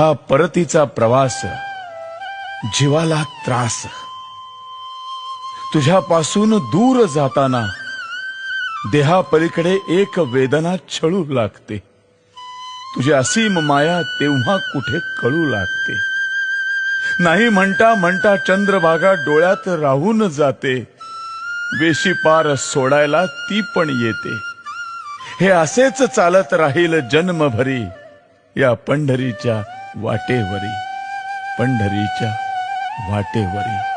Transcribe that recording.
हा परतीचा प्रवास जीवाला त्रास, तुझ्यापासून दूर जाताना देहापलीकडे एक वेदना छळू लागते। तुझी असीम माया तेव्हा कुठे कळू लागते। नाही म्हणता म्हणता चंद्रभागा डोळ्यात राहून जाते, वेशी पार सोडायला ती पण येते। हे असेच चालत राहील जन्मभरी या पंढरीच्या वाटेवरी, पंढरीच्या वाटेवरी।